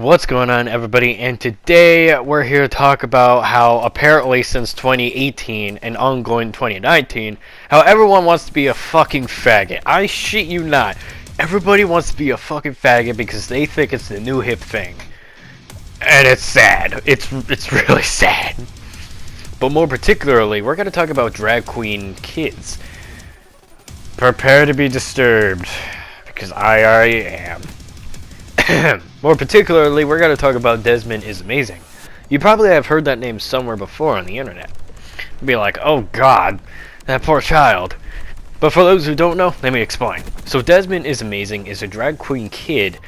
What's going on, everybody? And today we're here to talk about how apparently since 2018 and ongoing 2019, how everyone wants to be a fucking faggot. I shit you not. Everybody wants to be a fucking faggot because they think it's the new hip thing. And it's sad. It's really sad. But more particularly, we're going to talk about drag queen kids. Prepare to be disturbed, because I already am. More particularly, we're going to talk about Desmond is Amazing. You probably have heard that name somewhere before on the internet. You'd be like, oh god, that poor child. But for those who don't know, let me explain. So Desmond is Amazing is a drag queen kid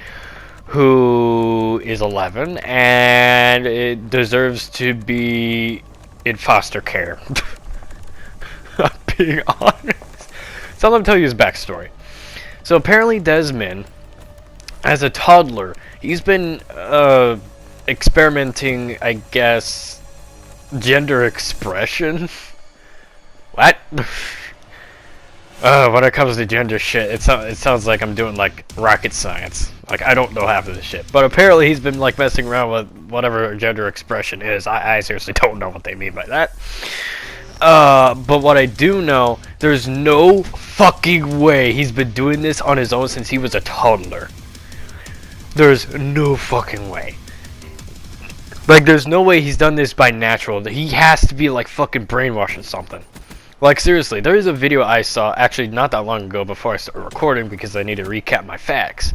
who is 11 and it deserves to be in foster care. I'm being honest. So let me tell you his backstory. So apparently Desmond, as a toddler, he's been experimenting, I guess, gender expression. What? When it comes to gender shit, it sounds like I'm doing like rocket science. Like I don't know half of this shit. But apparently he's been like messing around with whatever gender expression is. I seriously don't know what they mean by that. But what I do know, there's no fucking way he's been doing this on his own since he was a toddler. There's no fucking way. Like, there's no way he's done this by natural. He has to be, like, fucking brainwashed or something. Like, seriously, there is a video I saw, actually, not that long ago before I started recording because I need to recap my facts.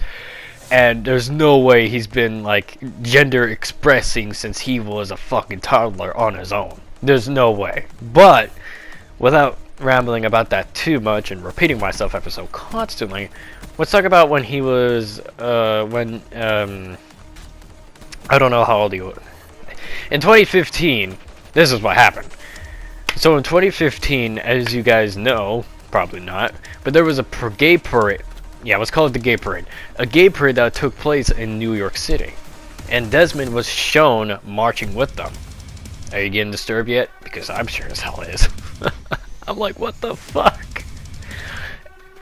And there's no way he's been, like, gender expressing since he was a fucking toddler on his own. There's no way. But, without rambling about that too much and repeating myself ever so constantly, let's talk about when he was, I don't know how old he was. In 2015, this is what happened. So in 2015, as you guys know, probably not, but there was a gay parade. Yeah, let's call it the gay parade. A gay parade that took place in New York City. And Desmond was shown marching with them. Are you getting disturbed yet? Because I'm sure as hell is. I'm like, what the fuck?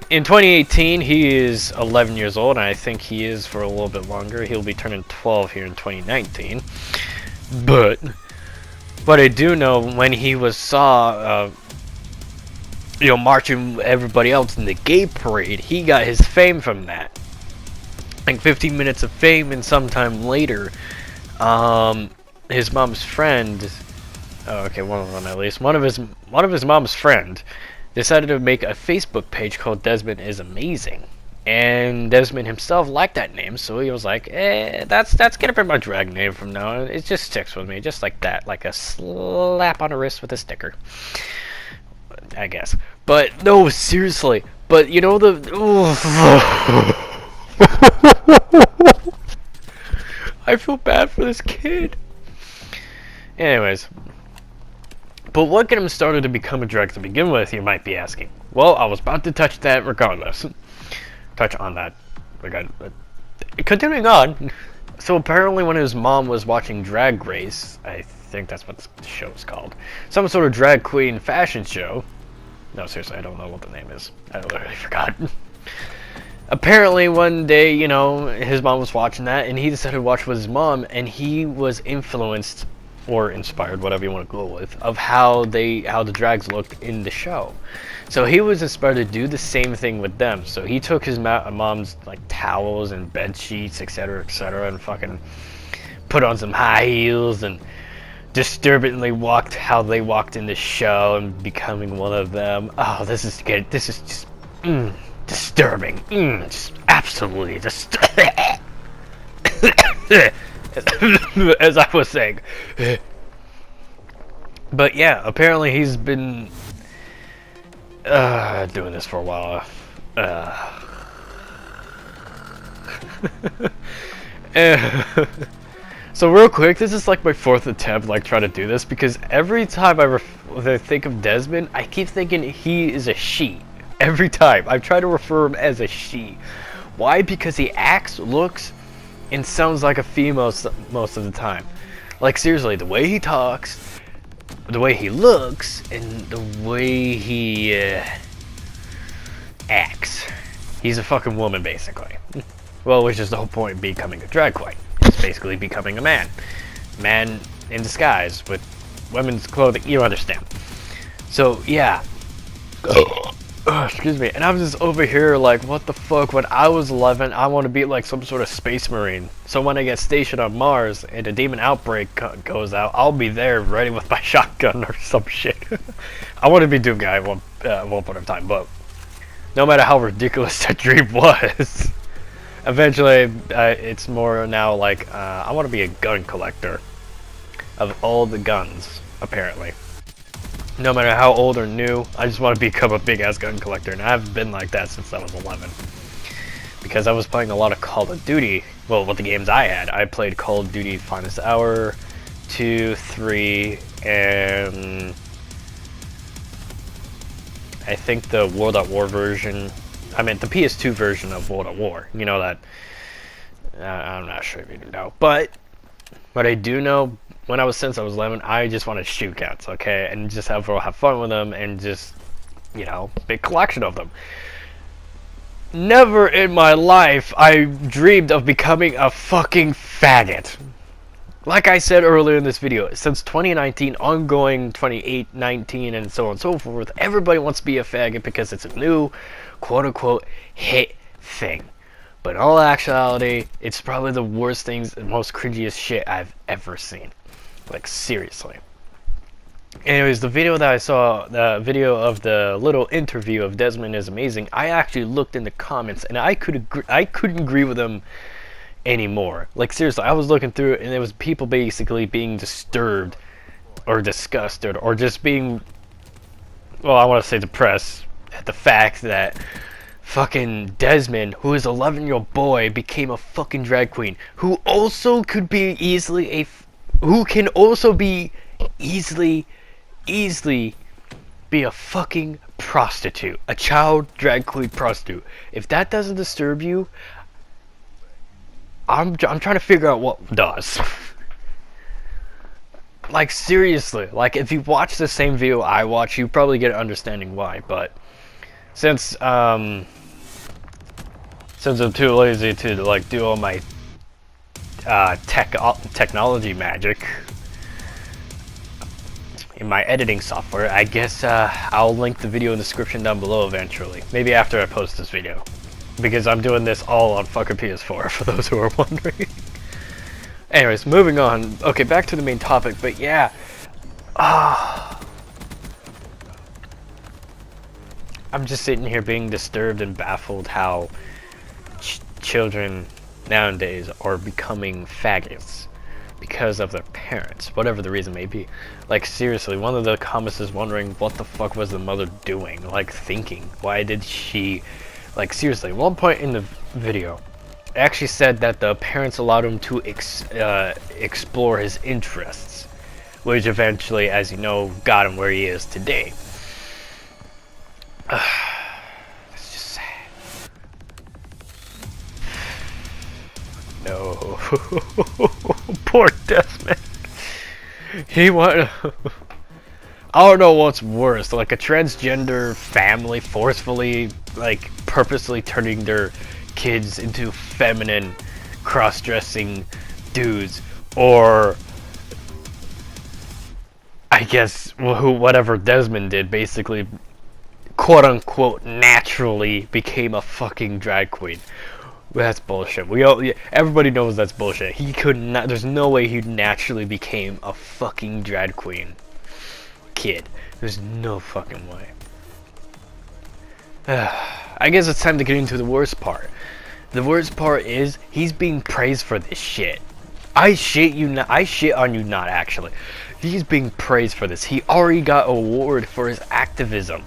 In 2018, he is 11 years old, and I think he is for a little bit longer. He'll be turning 12 here in 2019. But what I do know, when he saw marching with everybody else in the gay parade, he got his fame from that. Like 15 minutes of fame, and sometime later, his mom's friend, one of them at least, one of his mom's friend, decided to make a Facebook page called Desmond is Amazing, and Desmond himself liked that name, so he was like, that's gonna be my drag name from now on. It just sticks with me, just like that, like a slap on the wrist with a sticker, I guess. But no, seriously. But you know I feel bad for this kid. Anyways. But what got him started to become a drag to begin with, you might be asking? Well, I was about to touch that regardless. Touch on that. Continuing on. So apparently when his mom was watching Drag Race, I think that's what the show is called, some sort of drag queen fashion show. No, seriously, I don't know what the name is. I literally forgot. Apparently one day, his mom was watching that, and he decided to watch with his mom, and he was influenced or inspired, whatever you want to go with, of how the drags looked in the show. So he was inspired to do the same thing with them. So he took his mom's like towels and bed sheets, etc., and fucking put on some high heels and disturbingly walked how they walked in the show and becoming one of them. Oh, this is good. This is just disturbing. Just absolutely disturbing. As I was saying. But yeah, apparently he's been doing this for a while. So real quick, this is like my fourth attempt trying to do this, because every time I think of Desmond, I keep thinking he is a she. Every time I try to refer him as a she. Why? Because he acts, looks, and sounds like a female most of the time. Like seriously, the way he talks, the way he looks, and the way he acts. He's a fucking woman, basically. Well, which is the whole point of becoming a drag queen. It's basically becoming a man. Man in disguise with women's clothing. You understand. So, yeah. Excuse me. And I was just over here like, what the fuck? When I was 11, I want to be like some sort of space marine. So when I get stationed on Mars and a demon outbreak goes out, I'll be there ready with my shotgun or some shit. I want to be Doom Guy at one point in time, but no matter how ridiculous that dream was, eventually it's more now like I want to be a gun collector of all the guns, apparently. No matter how old or new, I just want to become a big ass gun collector, and I've been like that since I was 11. Because I was playing a lot of Call of Duty, well, with the games I had. I played Call of Duty Finest Hour, 2, 3, and I think the World at War version, I mean the PS2 version of World at War. You know that, I'm not sure if you know, but what I do know, since I was 11, I just want to shoot cats, okay, and just have fun with them, and just, you know, big collection of them. Never in my life I dreamed of becoming a fucking faggot. Like I said earlier in this video, since 2019, ongoing 2019, and so on and so forth, everybody wants to be a faggot because it's a new, quote-unquote, hit thing. But in all actuality, it's probably the worst things and most cringiest shit I've ever seen. Like, seriously. Anyways, the video that I saw, the video of the little interview of Desmond is amazing. I actually looked in the comments, and I couldn't agree with him anymore. Like, seriously, I was looking through it, and there was people basically being disturbed or disgusted or just being, well, I want to say depressed at the fact that fucking Desmond, who is an 11-year-old boy, became a fucking drag queen, who also could be easily who can also be easily be a fucking prostitute, a child drag queen prostitute. If that doesn't disturb you, I'm trying to figure out what does. Like, seriously, like, if you watch the same video I watch, you probably get an understanding why. But since I'm too lazy to like do all my technology magic in my editing software, I guess I'll link the video in the description down below eventually. Maybe after I post this video, because I'm doing this all on fucking PS4 for those who are wondering. Anyways, moving on. Okay, back to the main topic. But yeah, I'm just sitting here being disturbed and baffled how children nowadays are becoming faggots because of their parents, whatever the reason may be. Like, seriously, one of the comments is wondering what the fuck was the mother doing, like, thinking. Why did she, like, seriously, at one point in the video, it actually said that the parents allowed him to explore his interests, which eventually, as you know, got him where he is today. It's just sad. No. Poor Desmond. He wanted. I don't know what's worse, like a transgender family forcefully, like, purposely turning their kids into feminine, cross-dressing dudes, or I guess whatever Desmond did, basically, quote-unquote, naturally became a fucking drag queen. That's bullshit. Everybody knows that's bullshit. He could not. There's no way he naturally became a fucking drag queen kid. There's no fucking way. I guess it's time to get into the worst part. The worst part is he's being praised for this shit. I shit on you not, actually. He's being praised for this. He already got an award for his activism.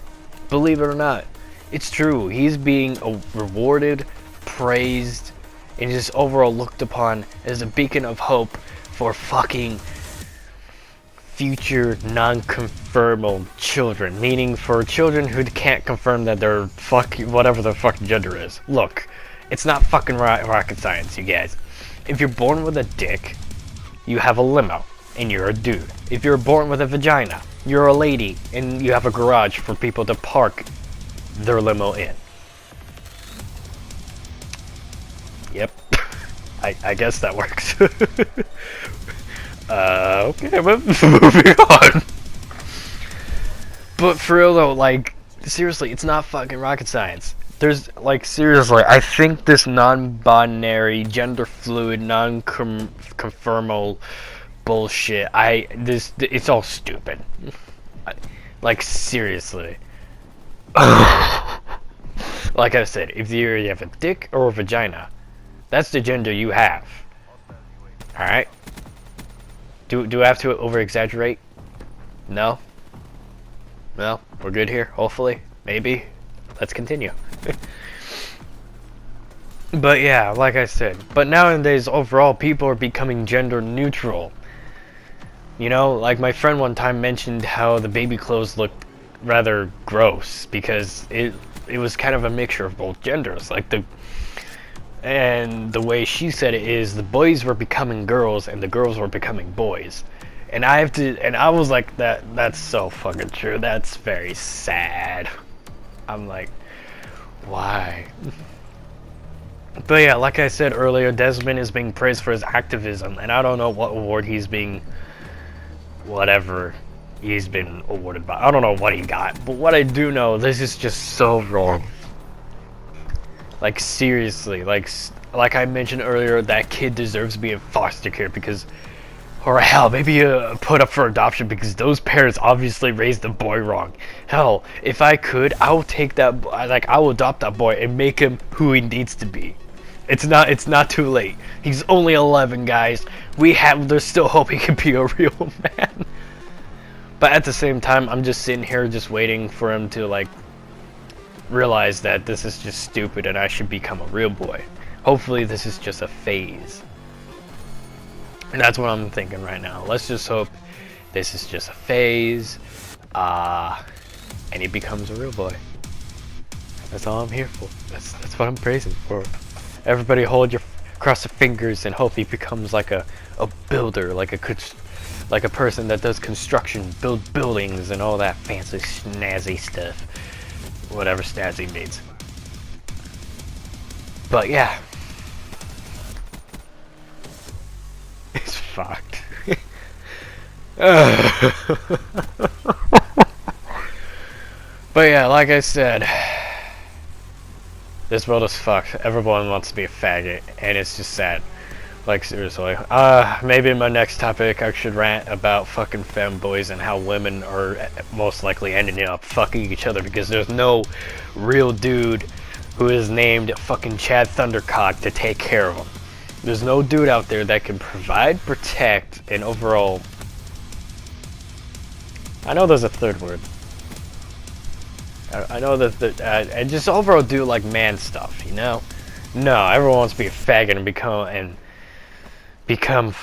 Believe it or not, it's true. He's being rewarded, praised, and just overall looked upon as a beacon of hope for fucking future non-confirmable children, meaning for children who can't confirm that they're whatever their fucking gender is. Look, it's not fucking rocket science, you guys. If you're born with a dick, you have a limo and you're a dude. If you're born with a vagina, you're a lady and you have a garage for people to park their limo in. Yep. I guess that works. Okay, but moving on. But for real though, like, seriously, it's not fucking rocket science. There's, like, seriously, I think this non-binary, gender fluid, non-conformal bullshit, it's all stupid. Like, seriously. Like I said, if you have a dick or a vagina, that's the gender you have. Alright? Do I have to over-exaggerate? No? Well, we're good here, hopefully. Maybe. Let's continue. But yeah, like I said, but nowadays, overall, people are becoming gender neutral. You know, like my friend one time mentioned how the baby clothes looked rather gross because it was kind of a mixture of both genders. Like and the way she said it is the boys were becoming girls and the girls were becoming boys. And I was like, that's so fucking true. That's very sad. I'm like, why? But yeah, like I said earlier, Desmond is being praised for his activism, and I don't know what award whatever he's been awarded by. I don't know what he got, but what I do know, this is just so wrong. Like, seriously, like I mentioned earlier, that kid deserves to be in foster care because, or hell, maybe put up for adoption because those parents obviously raised the boy wrong. Hell, if I could, I will take that, like, I will adopt that boy and make him who he needs to be. It's not too late. He's only 11, guys. There's still hope he can be a real man. But at the same time, I'm just sitting here just waiting for him to, like, realize that this is just stupid and I should become a real boy. Hopefully this is just a phase. And that's what I'm thinking right now. Let's just hope this is just a phase, and he becomes a real boy. That's all I'm here for. That's what I'm praising for. Everybody cross your fingers and hope he becomes like a builder, like a person that does construction, build buildings and all that fancy snazzy stuff. Whatever snazzy means. But yeah. It's fucked. But yeah, like I said, this world is fucked. Everyone wants to be a faggot, and it's just sad. Like, seriously. Maybe in my next topic I should rant about fucking femboys and how women are most likely ending up fucking each other because there's no real dude who is named fucking Chad Thundercock to take care of them. There's no dude out there that can provide, protect, and overall... I know there's a third word. I know that and just overall do like man stuff, you know? No, everyone wants to be a faggot and become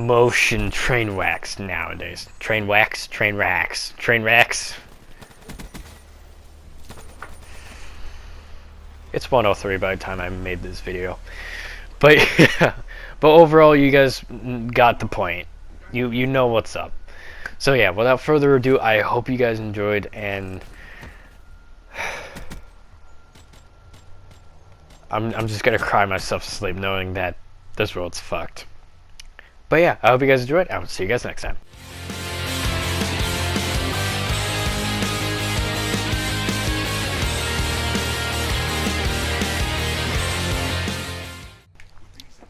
motion train wax nowadays. Train wax? Train racks. Train racks? It's 1:03 by the time I made this video. But yeah, but overall you guys got the point. You know what's up. So yeah, without further ado, I hope you guys enjoyed, and I'm just gonna cry myself to sleep knowing that this world's fucked. But yeah, I hope you guys enjoyed. I will see you guys next time.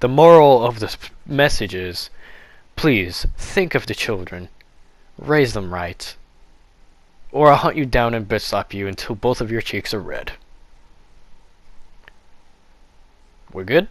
The moral of this message is, please think of the children, raise them right, or I'll hunt you down and bitch slap you until both of your cheeks are red. We're good?